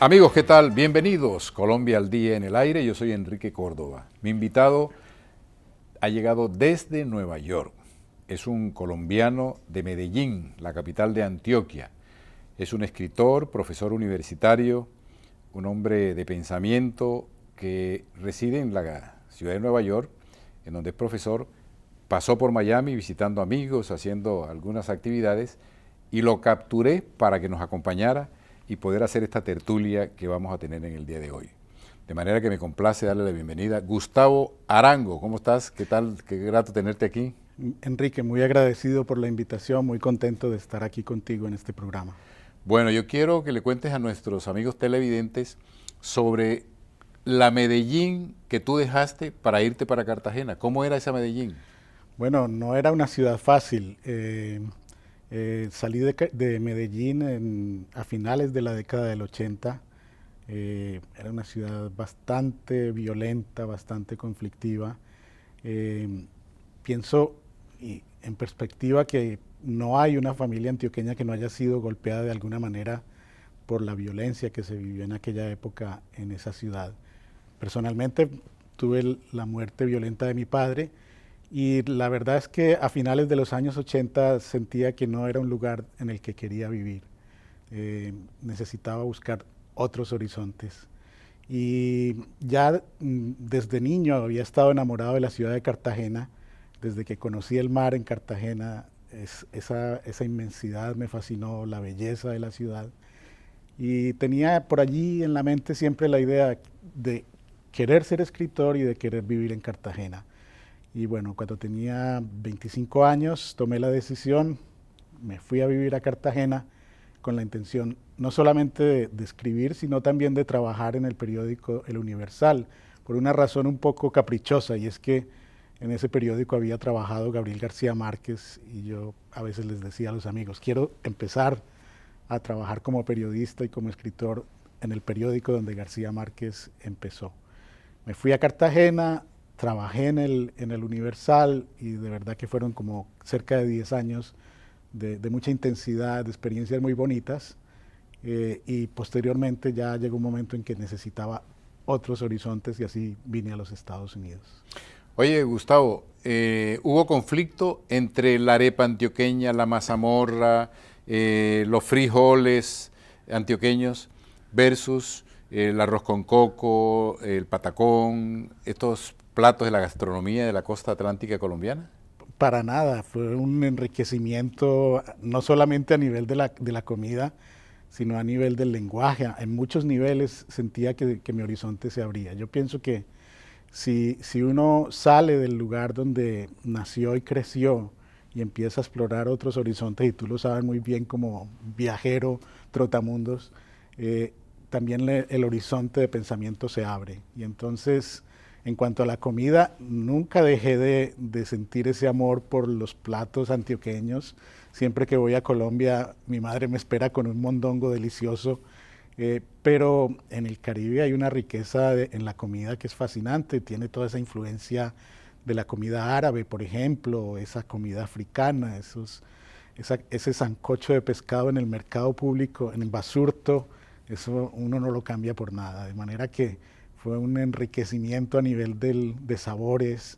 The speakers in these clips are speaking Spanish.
Amigos, ¿qué tal? Bienvenidos. Colombia al día en el aire. Yo soy Enrique Córdoba. Mi invitado ha llegado desde Nueva York. Es un colombiano de Medellín, la capital de Antioquia. Es un escritor, profesor universitario, un hombre de pensamiento que reside en la ciudad de Nueva York, en donde es profesor. Pasó por Miami visitando amigos, haciendo algunas actividades, y lo capturé para que nos acompañara y poder hacer esta tertulia que vamos a tener en el día de hoy. De manera que me complace darle la bienvenida. Gustavo Arango, ¿cómo estás? ¿Qué tal? Qué grato tenerte aquí. Enrique, muy agradecido por la invitación, muy contento de estar aquí contigo en este programa. Bueno, yo quiero que le cuentes a nuestros amigos televidentes sobre la Medellín que tú dejaste para irte para Cartagena. ¿Cómo era esa Medellín? Bueno, no era una ciudad fácil. Salí de Medellín a finales de la década del 80. Era una ciudad bastante violenta, bastante conflictiva. Pienso en perspectiva que no hay una familia antioqueña que no haya sido golpeada de alguna manera por la violencia que se vivió en aquella época en esa ciudad. Personalmente tuve la muerte violenta de mi padre y la verdad es que a finales de los años 80 sentía que no era un lugar en el que quería vivir. Necesitaba buscar otros horizontes. Y ya desde niño había estado enamorado de la ciudad de Cartagena. Desde que conocí el mar en Cartagena, esa inmensidad me fascinó, la belleza de la ciudad. Y tenía por allí en la mente siempre la idea de querer ser escritor y de querer vivir en Cartagena. Y bueno, cuando tenía 25 años tomé la decisión, me fui a vivir a Cartagena con la intención no solamente de escribir, sino también de trabajar en el periódico El Universal, por una razón un poco caprichosa, y es que en ese periódico había trabajado Gabriel García Márquez, y yo a veces les decía a los amigos, quiero empezar a trabajar como periodista y como escritor en el periódico donde García Márquez empezó. Me fui a Cartagena, trabajé en el Universal y de verdad que fueron como cerca de 10 años de mucha intensidad, de experiencias muy bonitas, y posteriormente ya llegó un momento en que necesitaba otros horizontes y así vine a los Estados Unidos. Oye, Gustavo, ¿hubo conflicto entre la arepa antioqueña, la mazamorra, los frijoles antioqueños versus el arroz con coco, el patacón, estos platos de la gastronomía de la costa atlántica colombiana? Para nada, fue un enriquecimiento no solamente a nivel de la comida, sino a nivel del lenguaje. En muchos niveles sentía que mi horizonte se abría. Yo pienso que si uno sale del lugar donde nació y creció y empieza a explorar otros horizontes, y tú lo sabes muy bien como viajero, trotamundos, también el horizonte de pensamiento se abre. Y entonces, en cuanto a la comida, nunca dejé de sentir ese amor por los platos antioqueños. Siempre que voy a Colombia, mi madre me espera con un mondongo delicioso. Pero en el Caribe hay una riqueza en la comida que es fascinante, tiene toda esa influencia de la comida árabe, por ejemplo, esa comida africana, ese sancocho de pescado en el mercado público, en el basurto, eso uno no lo cambia por nada, de manera que fue un enriquecimiento a nivel de sabores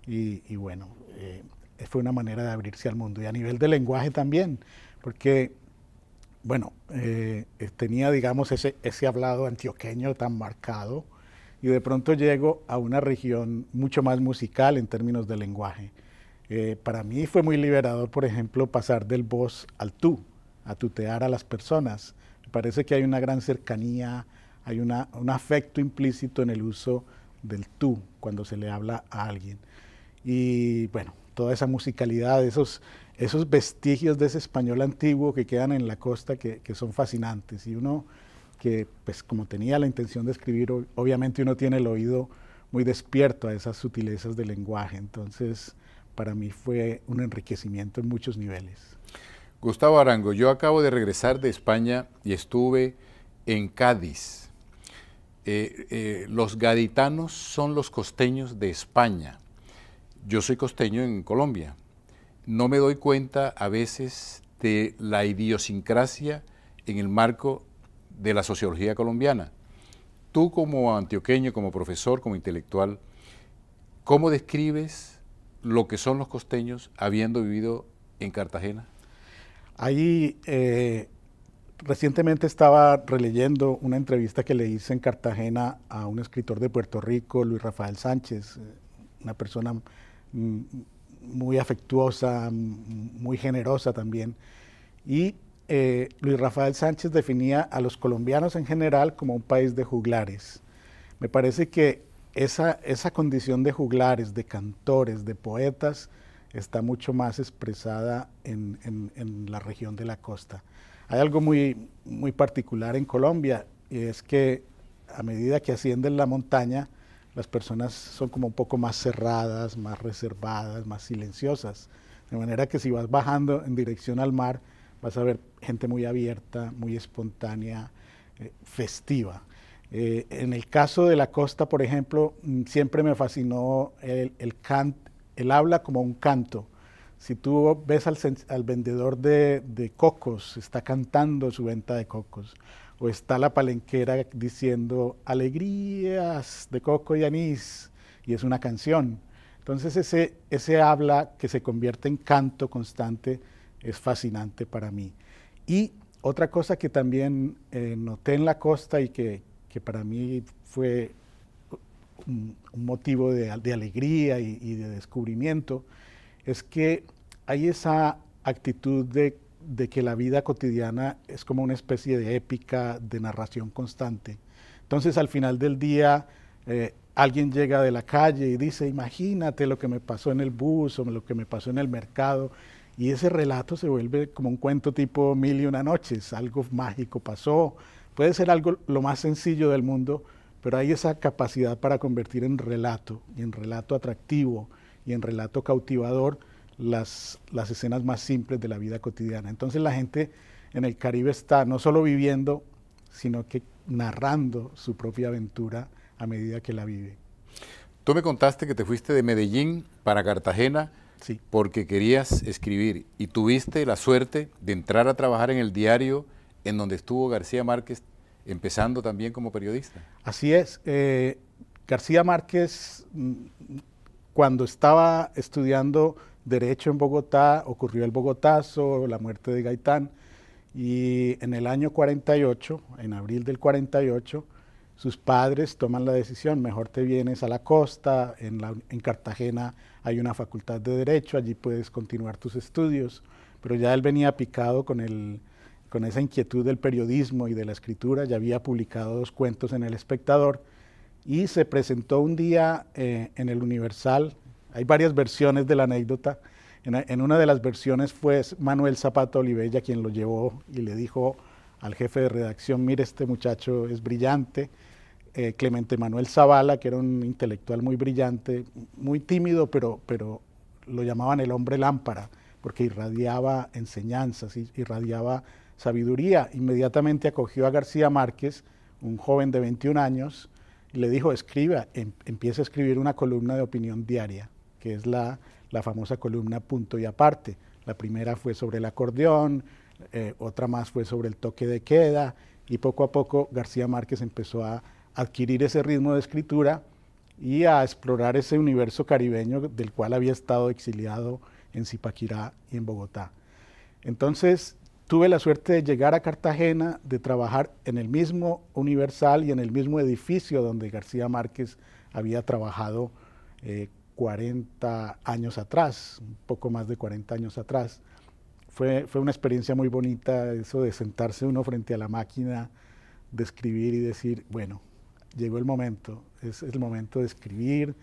y bueno, fue una manera de abrirse al mundo y a nivel de lenguaje también, porque bueno, tenía, digamos, ese hablado antioqueño tan marcado y de pronto llego a una región mucho más musical en términos de lenguaje. Para mí fue muy liberador, por ejemplo, pasar del vos al tú, a tutear a las personas. Me parece que hay una gran cercanía, hay un afecto implícito en el uso del tú cuando se le habla a alguien. Y bueno, toda esa musicalidad, esos vestigios de ese español antiguo que quedan en la costa que son fascinantes. Y uno que, pues como tenía la intención de escribir, obviamente uno tiene el oído muy despierto a esas sutilezas del lenguaje. Entonces, para mí fue un enriquecimiento en muchos niveles. Gustavo Arango, yo acabo de regresar de España y estuve en Cádiz. Los gaditanos son los costeños de España. Yo soy costeño en Colombia. No me doy cuenta a veces de la idiosincrasia en el marco de la sociología colombiana. Tú como antioqueño, como profesor, como intelectual, ¿cómo describes lo que son los costeños habiendo vivido en Cartagena? Ahí recientemente estaba releyendo una entrevista que le hice en Cartagena a un escritor de Puerto Rico, Luis Rafael Sánchez, una persona muy afectuosa, muy generosa también. Y Luis Rafael Sánchez definía a los colombianos en general como un país de juglares. Me parece que esa condición de juglares, de cantores, de poetas, está mucho más expresada en la región de la costa. Hay algo muy, muy particular en Colombia, y es que a medida que ascienden la montaña, las personas son como un poco más cerradas, más reservadas, más silenciosas. De manera que si vas bajando en dirección al mar, vas a ver gente muy abierta, muy espontánea, festiva. En el caso de la costa, por ejemplo, siempre me fascinó el habla como un canto. Si tú ves al vendedor de cocos, está cantando su venta de cocos, o está la palenquera diciendo alegrías de coco y anís, y es una canción. Entonces ese habla que se convierte en canto constante es fascinante para mí. Y otra cosa que también noté en la costa y que para mí fue un motivo de alegría y de descubrimiento, es que hay esa actitud de que la vida cotidiana es como una especie de épica, de narración constante. Entonces al final del día alguien llega de la calle y dice, imagínate lo que me pasó en el bus o lo que me pasó en el mercado, y ese relato se vuelve como un cuento tipo Mil y una noches, algo mágico pasó, puede ser algo lo más sencillo del mundo, pero hay esa capacidad para convertir en relato, y en relato atractivo, y en relato cautivador, las escenas más simples de la vida cotidiana. Entonces la gente en el Caribe está no solo viviendo, sino que narrando su propia aventura a medida que la vive. Tú me contaste que te fuiste de Medellín para Cartagena, Sí. porque querías escribir y tuviste la suerte de entrar a trabajar en el diario en donde estuvo García Márquez, empezando también como periodista. Así es. García Márquez, cuando estaba estudiando Derecho en Bogotá, ocurrió el Bogotazo, la muerte de Gaitán, y en el año 48, en abril del 48, sus padres toman la decisión, mejor te vienes a la costa, en Cartagena hay una facultad de Derecho, allí puedes continuar tus estudios, pero ya él venía picado con esa inquietud del periodismo y de la escritura, ya había publicado 2 cuentos en El Espectador, y se presentó un día en el Universal. Hay varias versiones de la anécdota. En una de las versiones fue Manuel Zapata Olivella quien lo llevó y le dijo al jefe de redacción, mire, este muchacho es brillante. Clemente Manuel Zavala, que era un intelectual muy brillante, muy tímido, pero lo llamaban el hombre lámpara, porque irradiaba enseñanzas, irradiaba sabiduría. Inmediatamente acogió a García Márquez, un joven de 21 años, y le dijo, escriba, empieza a escribir una columna de opinión diaria, que es la famosa columna Punto y Aparte. La primera fue sobre el acordeón, otra más fue sobre el toque de queda, y poco a poco García Márquez empezó a adquirir ese ritmo de escritura y a explorar ese universo caribeño del cual había estado exiliado en Zipaquirá y en Bogotá. Entonces tuve la suerte de llegar a Cartagena, de trabajar en el mismo Universal y en el mismo edificio donde García Márquez había trabajado 40 años atrás, un poco más de 40 años atrás. Fue una experiencia muy bonita, eso de sentarse uno frente a la máquina, de escribir y decir, bueno, llegó el momento, es el momento de escribir,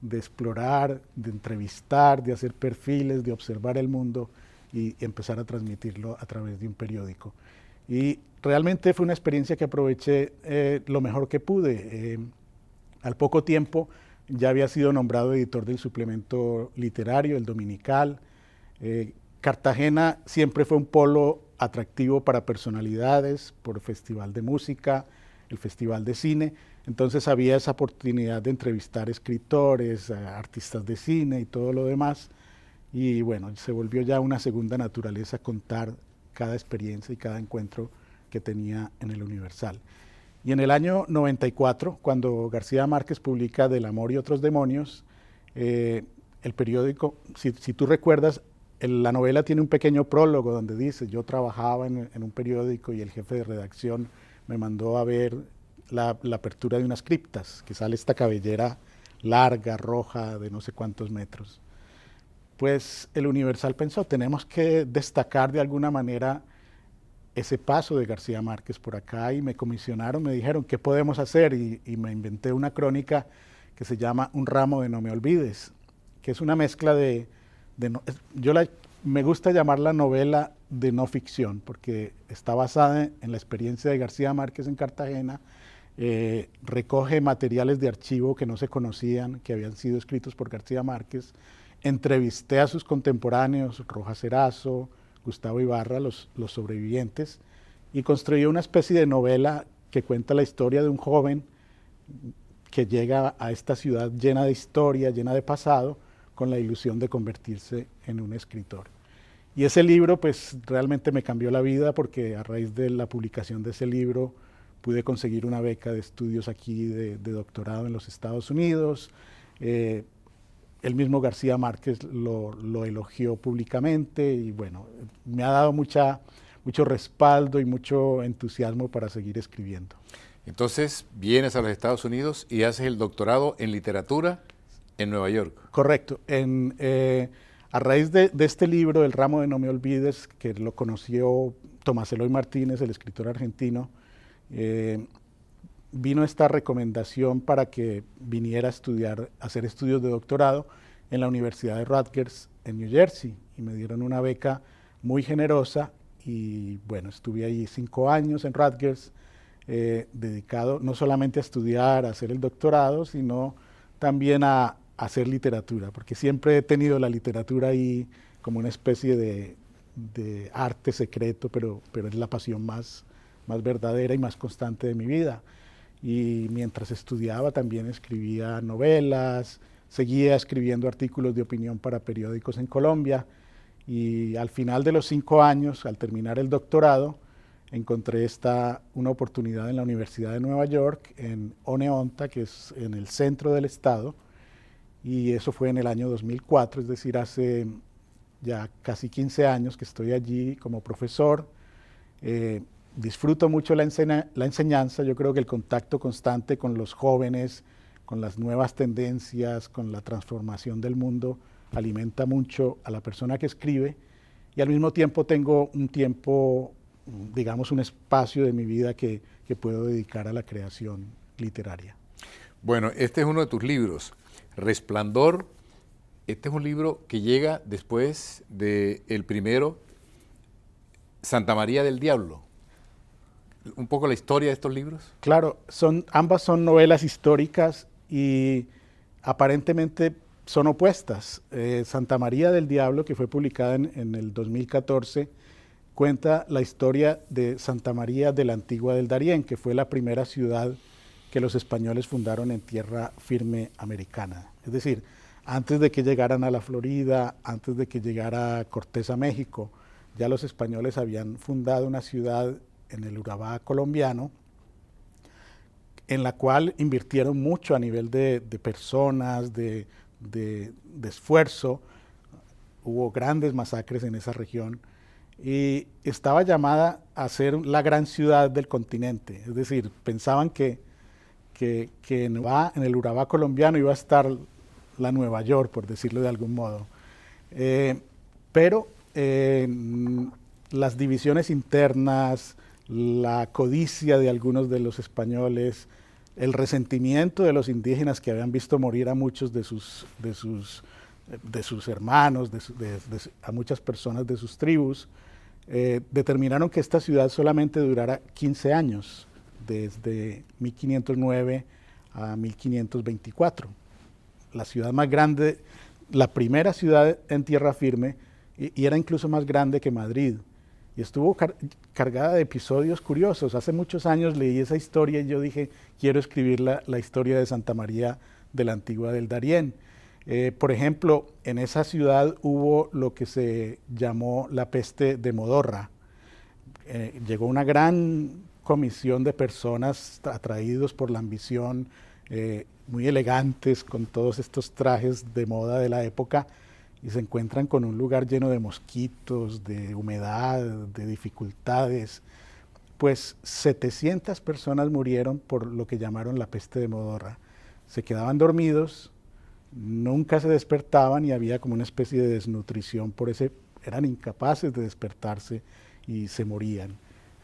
de explorar, de entrevistar, de hacer perfiles, de observar el mundo y empezar a transmitirlo a través de un periódico. Y realmente fue una experiencia que aproveché lo mejor que pude. Al poco tiempo ya había sido nombrado editor del suplemento literario, el Dominical. Cartagena siempre fue un polo atractivo para personalidades, por el Festival de Música, el Festival de Cine. Entonces había esa oportunidad de entrevistar escritores, artistas de cine y todo lo demás. Y bueno, se volvió ya una segunda naturaleza contar cada experiencia y cada encuentro que tenía en el Universal. Y en el año 94, cuando García Márquez publica Del amor y otros demonios, el periódico, si tú recuerdas, la novela tiene un pequeño prólogo donde dice: yo trabajaba en un periódico y el jefe de redacción me mandó a ver la apertura de unas criptas, que sale esta cabellera larga, roja, de no sé cuántos metros. Pues el Universal pensó, tenemos que destacar de alguna manera ese paso de García Márquez por acá, y me comisionaron, me dijeron, ¿qué podemos hacer? Y me inventé una crónica que se llama Un ramo de no me olvides, que es una mezcla me gusta llamarla novela de no ficción, porque está basada en la experiencia de García Márquez en Cartagena, recoge materiales de archivo que no se conocían, que habían sido escritos por García Márquez, entrevisté a sus contemporáneos, Rojas Erazo, Gustavo Ibarra, los sobrevivientes, y construí una especie de novela que cuenta la historia de un joven que llega a esta ciudad llena de historia, llena de pasado, con la ilusión de convertirse en un escritor. Y ese libro pues realmente me cambió la vida, porque a raíz de la publicación de ese libro pude conseguir una beca de estudios aquí de doctorado en los Estados Unidos. El mismo García Márquez lo elogió públicamente, y bueno, me ha dado mucho respaldo y mucho entusiasmo para seguir escribiendo. Entonces vienes a los Estados Unidos y haces el doctorado en literatura en Nueva York. Correcto. A raíz de este libro, El ramo de no me olvides, que lo conoció Tomás Eloy Martínez, el escritor argentino, vino esta recomendación para que viniera a hacer estudios de doctorado en la Universidad de Rutgers en New Jersey, y me dieron una beca muy generosa, y bueno, estuve ahí 5 años en Rutgers, dedicado no solamente a estudiar, a hacer el doctorado, sino también a hacer literatura, porque siempre he tenido la literatura ahí como una especie de arte secreto, pero es la pasión más verdadera y más constante de mi vida. Y mientras estudiaba también escribía novelas, seguía escribiendo artículos de opinión para periódicos en Colombia, y al final de los 5 años, al terminar el doctorado, encontré una oportunidad en la Universidad de Nueva York, en Oneonta, que es en el centro del estado, y eso fue en el año 2004, es decir, hace ya casi 15 años que estoy allí como profesor. Disfruto mucho la enseñanza. Yo creo que el contacto constante con los jóvenes, con las nuevas tendencias, con la transformación del mundo, alimenta mucho a la persona que escribe, y al mismo tiempo tengo un tiempo, digamos, un espacio de mi vida que puedo dedicar a la creación literaria. Bueno, este es uno de tus libros, Resplandor. Este es un libro que llega después del primero, Santa María del Diablo. ¿Un poco la historia de estos libros? Claro, ambas son novelas históricas y aparentemente son opuestas. Santa María del Diablo, que fue publicada en el 2014, cuenta la historia de Santa María de la Antigua del Darién, que fue la primera ciudad que los españoles fundaron en tierra firme americana. Es decir, antes de que llegaran a la Florida, antes de que llegara Cortés a México, ya los españoles habían fundado una ciudad en el Urabá colombiano, en la cual invirtieron mucho a nivel de personas, de esfuerzo. Hubo grandes masacres en esa región, y estaba llamada a ser la gran ciudad del continente. Es decir, pensaban que en el Urabá colombiano iba a estar la Nueva York, por decirlo de algún modo. Pero las divisiones internas, la codicia de algunos de los españoles, el resentimiento de los indígenas que habían visto morir a muchos de sus hermanos, a muchas personas de sus tribus, determinaron que esta ciudad solamente durara 15 años, desde 1509 a 1524. La ciudad más grande, la primera ciudad en tierra firme, y era incluso más grande que Madrid. Y estuvo cargada de episodios curiosos. Hace muchos años leí esa historia y yo dije, quiero escribir la historia de Santa María de la Antigua del Darién. Por ejemplo, en esa ciudad hubo lo que se llamó la peste de Modorra. llegó una gran comisión de personas atraídos por la ambición, muy elegantes, con todos estos trajes de moda de la época, y se encuentran con un lugar lleno de mosquitos, de humedad, de dificultades. Pues 700 personas murieron por lo que llamaron la peste de modorra. Se quedaban dormidos, nunca se despertaban y había como una especie de desnutrición por ese, eran incapaces de despertarse y se morían.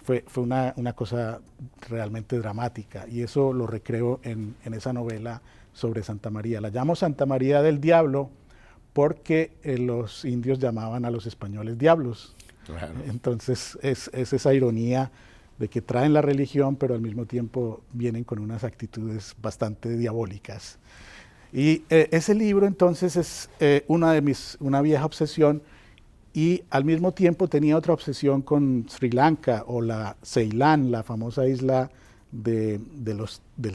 Fue una cosa realmente dramática y eso lo recreo en esa novela sobre Santa María. La llamo Santa María del Diablo porque los indios llamaban a los españoles diablos. Claro. Entonces es esa ironía de que traen la religión, pero al mismo tiempo vienen con unas actitudes bastante diabólicas. Y ese libro entonces es una vieja obsesión, y al mismo tiempo tenía otra obsesión con Sri Lanka o la Ceilán, la famosa isla del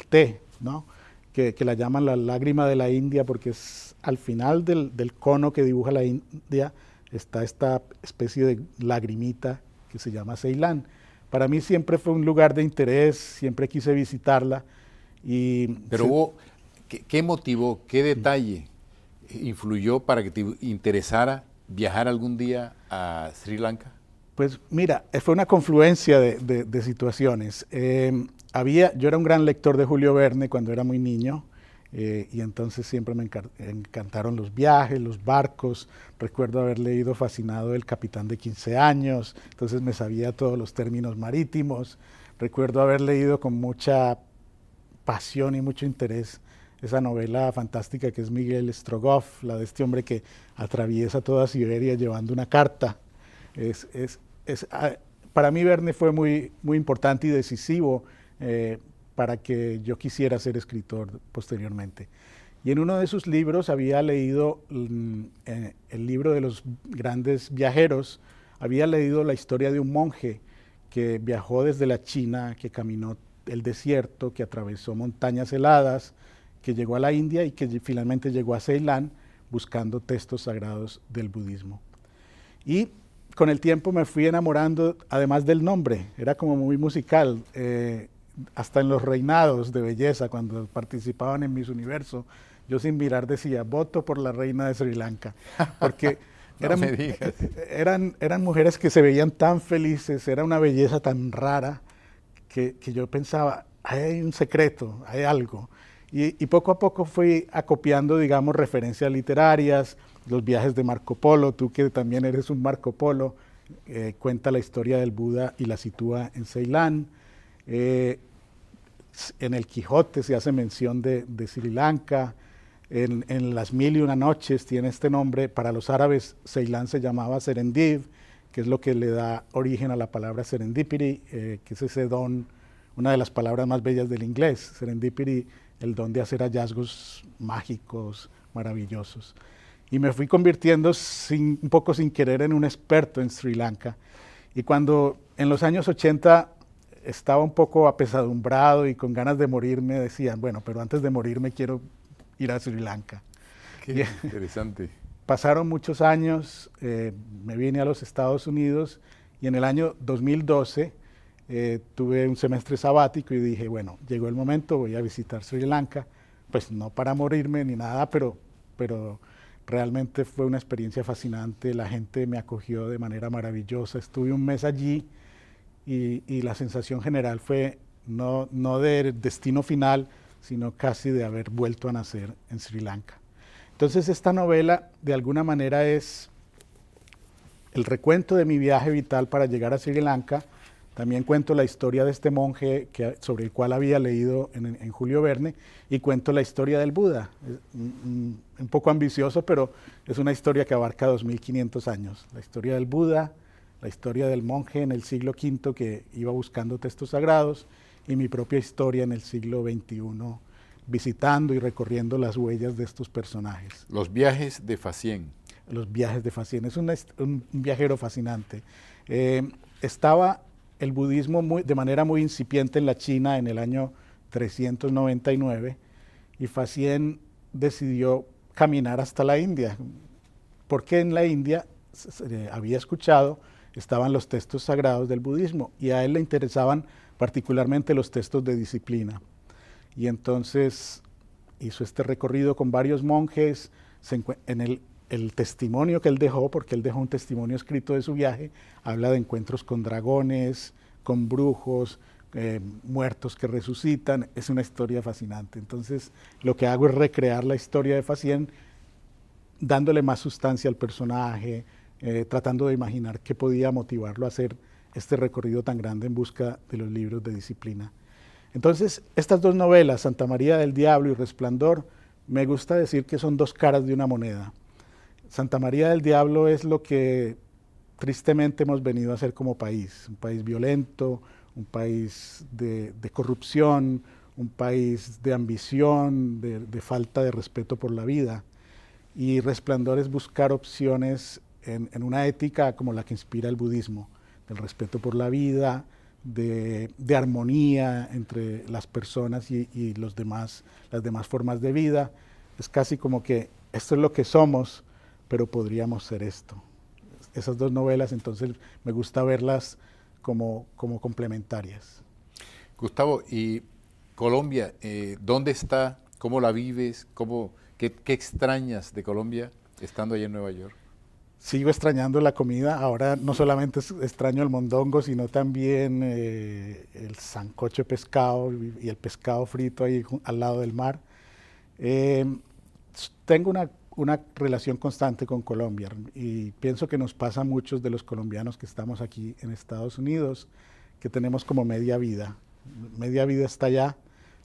té, ¿no? que la llaman la lágrima de la India, porque es al final del cono que dibuja la India está esta especie de lagrimita que se llama Ceilán. Para mí siempre fue un lugar de interés, siempre quise visitarla. Pero ¿qué motivó, qué detalle influyó para que te interesara viajar algún día a Sri Lanka? Pues mira, fue una confluencia de situaciones. Yo era un gran lector de Julio Verne cuando era muy niño, y entonces siempre me encantaron los viajes, los barcos. Recuerdo haber leído fascinado El Capitán de 15 años, entonces me sabía todos los términos marítimos. Recuerdo haber leído con mucha pasión y mucho interés esa novela fantástica que es Miguel Strogoff, la de este hombre que atraviesa toda Siberia llevando una carta. Para mí Verne fue muy, muy importante y decisivo para que yo quisiera ser escritor posteriormente. Y en uno de sus libros había leído el libro de los grandes viajeros, había leído la historia de un monje que viajó desde la China, que caminó el desierto, que atravesó montañas heladas, que llegó a la India y que finalmente llegó a Ceilán buscando textos sagrados del budismo. Y con el tiempo me fui enamorando, además del nombre, era como muy musical, hasta en los reinados de belleza, cuando participaban en Miss Universo, yo sin mirar decía, voto por la reina de Sri Lanka, porque eran mujeres que se veían tan felices, era una belleza tan rara, que yo pensaba, hay un secreto, hay algo. Y poco a poco fui acopiando, digamos, referencias literarias, los viajes de Marco Polo, tú que también eres un Marco Polo, cuenta la historia del Buda y la sitúa en Ceilán. En el Quijote se hace mención de Sri Lanka. En Las Mil y Una Noches tiene este nombre. Para los árabes, Ceilán se llamaba Serendib, que es lo que le da origen a la palabra serendipity, que es ese don, una de las palabras más bellas del inglés. Serendipity, el don de hacer hallazgos mágicos, maravillosos. Y me fui convirtiendo un poco sin querer en un experto en Sri Lanka. Y cuando en los años 80 estaba un poco apesadumbrado y con ganas de morirme, decían, bueno, pero antes de morirme quiero ir a Sri Lanka. Qué interesante. Pasaron muchos años, me vine a los Estados Unidos y en el año 2012 tuve un semestre sabático y dije, bueno, llegó el momento, voy a visitar Sri Lanka, pues no para morirme ni nada, pero realmente fue una experiencia fascinante, la gente me acogió de manera maravillosa, estuve un mes allí y la sensación general fue no de destino final, sino casi de haber vuelto a nacer en Sri Lanka. Entonces esta novela de alguna manera es el recuento de mi viaje vital para llegar a Sri Lanka. También cuento la historia de este monje sobre el cual había leído en Julio Verne y cuento la historia del Buda. Un poco ambicioso, pero es una historia que abarca 2500 años. La historia del Buda, la historia del monje en el siglo V que iba buscando textos sagrados y mi propia historia en el siglo XXI, visitando y recorriendo las huellas de estos personajes. Los viajes de Facien. Los viajes de Facien. Es un viajero fascinante. Estaba el budismo de manera muy incipiente en la China en el año 399 y Facien decidió caminar hasta la India, porque en la India había escuchado estaban los textos sagrados del budismo y a él le interesaban particularmente los textos de disciplina. Y entonces hizo este recorrido con varios monjes. En el testimonio que él dejó, porque él dejó un testimonio escrito de su viaje, habla de encuentros con dragones, con brujos, muertos que resucitan. Es una historia fascinante. Entonces lo que hago es recrear la historia de Facien, dándole más sustancia al personaje, tratando de imaginar qué podía motivarlo a hacer este recorrido tan grande en busca de los libros de disciplina. Entonces, estas dos novelas, Santa María del Diablo y Resplandor, me gusta decir que son dos caras de una moneda. Santa María del Diablo es lo que tristemente hemos venido a hacer como país, un país violento, un país de corrupción, un país de ambición, de falta de respeto por la vida. Y Resplandor es buscar opciones en una ética como la que inspira el budismo, del respeto por la vida, de armonía entre las personas y las demás formas de vida. Es casi como que esto es lo que somos, pero podríamos ser esto. Esas dos novelas, entonces, me gusta verlas como complementarias. Gustavo, y Colombia, ¿dónde está? ¿Cómo la vives? ¿Qué extrañas de Colombia estando allá en Nueva York? Sigo extrañando la comida. Ahora no solamente extraño el mondongo, sino también el sancocho de pescado y el pescado frito ahí al lado del mar. Tengo una relación constante con Colombia y pienso que nos pasa a muchos de los colombianos que estamos aquí en Estados Unidos, que tenemos como media vida. Media vida está allá,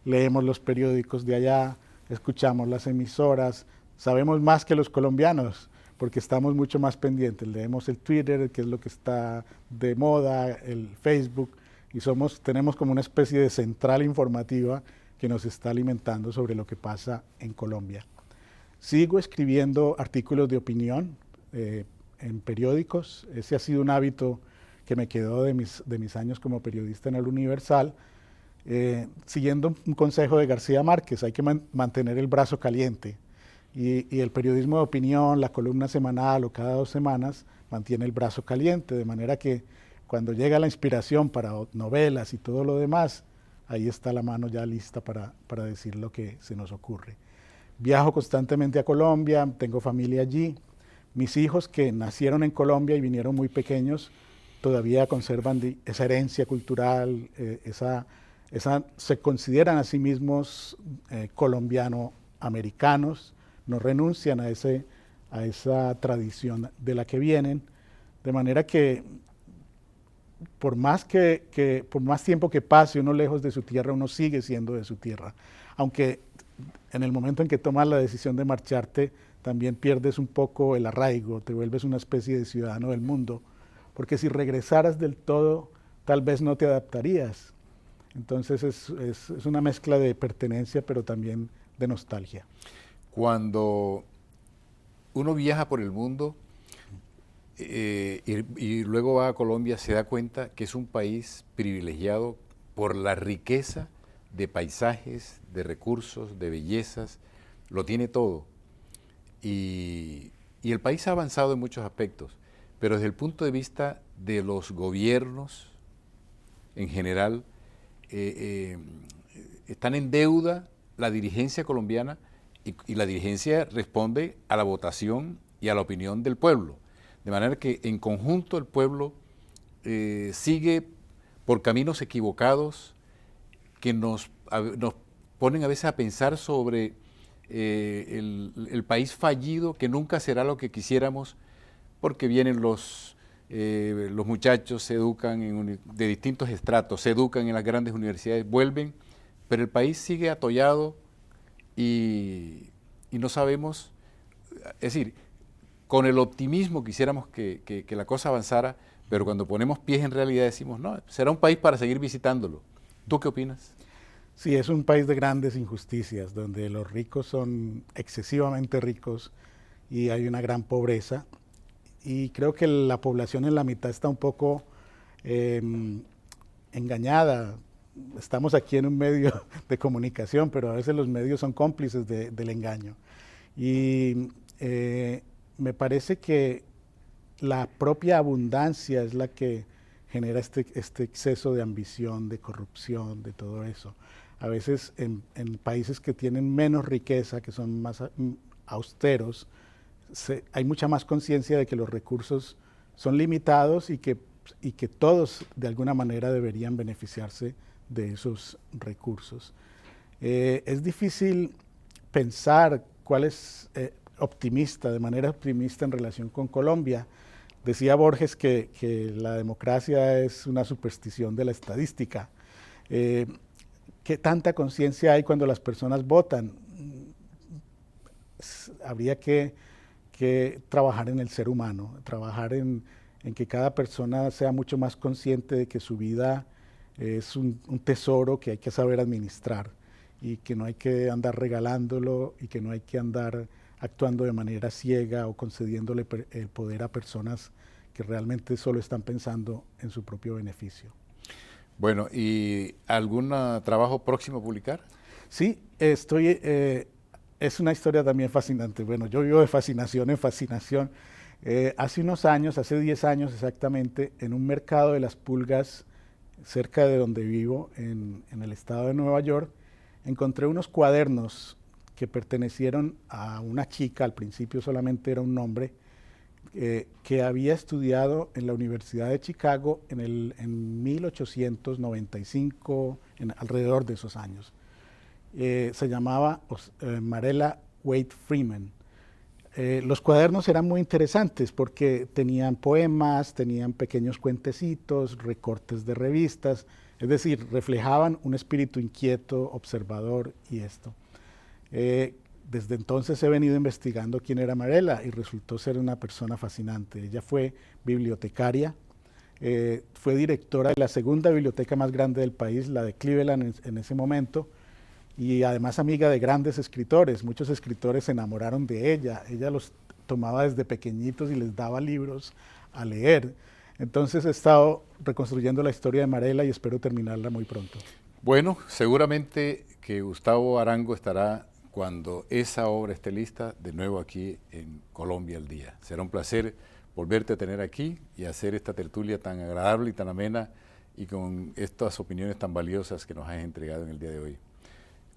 leemos los periódicos de allá, escuchamos las emisoras, sabemos más que los colombianos, porque estamos mucho más pendientes. Leemos el Twitter, que es lo que está de moda, el Facebook, y tenemos como una especie de central informativa que nos está alimentando sobre lo que pasa en Colombia. Sigo escribiendo artículos de opinión en periódicos. Ese ha sido un hábito que me quedó de mis años como periodista en el Universal, siguiendo un consejo de García Márquez: hay que mantener el brazo caliente. Y el periodismo de opinión, la columna semanal o cada 2 semanas, mantiene el brazo caliente, de manera que cuando llega la inspiración para novelas y todo lo demás, ahí está la mano ya lista para decir lo que se nos ocurre. Viajo constantemente a Colombia, tengo familia allí. Mis hijos, que nacieron en Colombia y vinieron muy pequeños, todavía conservan esa herencia cultural, se consideran a sí mismos colombiano-americanos, no renuncian a esa tradición de la que vienen, de manera que por más tiempo que pase uno lejos de su tierra, uno sigue siendo de su tierra, aunque en el momento en que tomas la decisión de marcharte, también pierdes un poco el arraigo, te vuelves una especie de ciudadano del mundo, porque si regresaras del todo, tal vez no te adaptarías. Entonces es una mezcla de pertenencia, pero también de nostalgia. Cuando uno viaja por el mundo y luego va a Colombia, se da cuenta que es un país privilegiado por la riqueza de paisajes, de recursos, de bellezas, lo tiene todo. Y el país ha avanzado en muchos aspectos, pero desde el punto de vista de los gobiernos en general, están en deuda la dirigencia colombiana, y la dirigencia responde a la votación y a la opinión del pueblo. De manera que en conjunto el pueblo sigue por caminos equivocados que nos ponen a veces a pensar sobre el país fallido, que nunca será lo que quisiéramos, porque vienen los muchachos, se educan de distintos estratos, se educan en las grandes universidades, vuelven, pero el país sigue atollado y no sabemos, es decir, con el optimismo quisiéramos que la cosa avanzara, pero cuando ponemos pies en realidad decimos, no, será un país para seguir visitándolo. ¿Tú qué opinas? Sí, es un país de grandes injusticias, donde los ricos son excesivamente ricos y hay una gran pobreza. Y creo que la población en la mitad está un poco engañada. Estamos aquí en un medio de comunicación, pero a veces los medios son cómplices del engaño. Y me parece que la propia abundancia es la que genera este exceso de ambición, de corrupción, de todo eso. A veces en países que tienen menos riqueza, que son más austeros, hay mucha más conciencia de que los recursos son limitados y que todos de alguna manera deberían beneficiarse de esos recursos. Es difícil pensar cuál es de manera optimista en relación con Colombia. Decía Borges que la democracia es una superstición de la estadística. ¿Qué tanta conciencia hay cuando las personas votan? Habría que trabajar en el ser humano, trabajar en que cada persona sea mucho más consciente de que su vida es un tesoro que hay que saber administrar y que no hay que andar regalándolo y que no hay que andar actuando de manera ciega o concediéndole el poder a personas que realmente solo están pensando en su propio beneficio. Bueno, ¿y algún trabajo próximo a publicar? Sí, es una historia también fascinante. Bueno, yo vivo de fascinación en fascinación. Hace unos años, hace 10 años exactamente, en un mercado de las pulgas cerca de donde vivo, en el estado de Nueva York, encontré unos cuadernos que pertenecieron a una chica, al principio solamente era un nombre, que había estudiado en la Universidad de Chicago en 1895, alrededor de esos años. Se llamaba Marella Wade Freeman. Los cuadernos eran muy interesantes porque tenían poemas, tenían pequeños cuentecitos, recortes de revistas, es decir, reflejaban un espíritu inquieto, observador y esto. Desde entonces he venido investigando quién era Marella y resultó ser una persona fascinante. Ella fue bibliotecaria, fue directora de la segunda biblioteca más grande del país, la de Cleveland en ese momento, y además amiga de grandes escritores. Muchos escritores se enamoraron de ella. Ella los tomaba desde pequeñitos y les daba libros a leer. Entonces he estado reconstruyendo la historia de Marella y espero terminarla muy pronto. Bueno, seguramente que Gustavo Arango estará, cuando esa obra esté lista, de nuevo aquí en Colombia al Día. Será un placer volverte a tener aquí y hacer esta tertulia tan agradable y tan amena y con estas opiniones tan valiosas que nos has entregado en el día de hoy.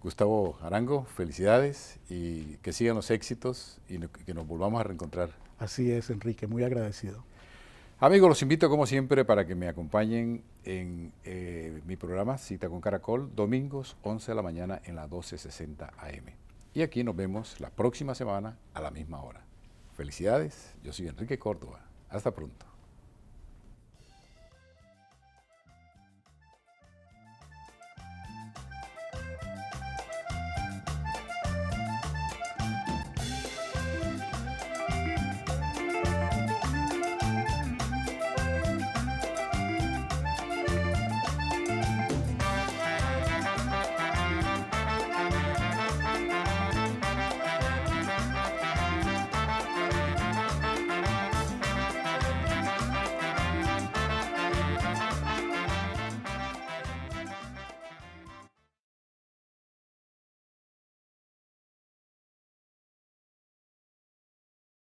Gustavo Arango, felicidades y que sigan los éxitos y que nos volvamos a reencontrar. Así es, Enrique, muy agradecido. Amigos, los invito como siempre para que me acompañen en mi programa Cita con Caracol, domingos 11 de la mañana en la 1260 AM. Y aquí nos vemos la próxima semana a la misma hora. Felicidades, yo soy Enrique Córdoba. Hasta pronto.